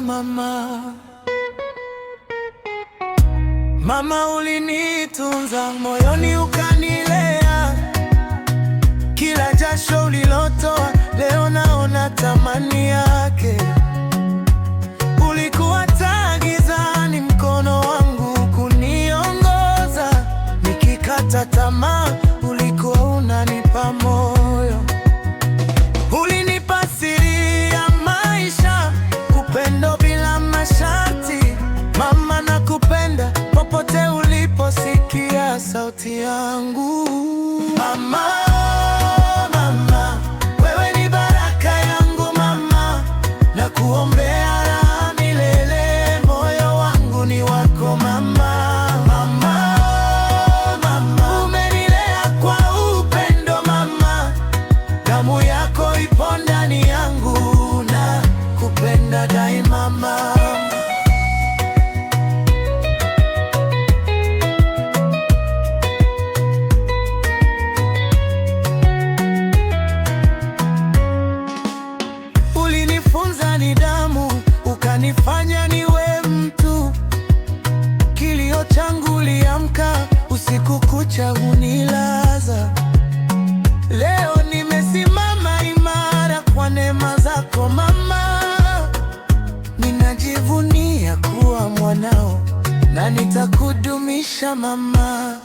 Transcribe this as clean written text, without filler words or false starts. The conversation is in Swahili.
Mama, mama ulinitunza moyoni, ukanilea. Kila jasho ulilotoa leo naona thamani yake. Ulikuwa taa gizani, mkono wangu kuniongoza. Nikikata tamaa ulikuwa unanipa moyo. Ulinipa siri ya maisha, upendo bila masharti. Mama, nakupenda popote uliposikia sauti yangu. Mama, mama, wewe ni baraka yangu mama, nakuombea raha milele, moyo wangu ni wako mama. Mama, mama, umenilea kwa upendo mama, damu yako ipo ndani yangu, nakupenda daima mama. Ulinifunza nidhamu, ukanifanya niwe mtu. Kilio changu uliamka, usiku kucha unilaza. Leo nimesimama imara kwa neema zako mama. Ninajivunia kuwa mwanao na nitakudumisha mama.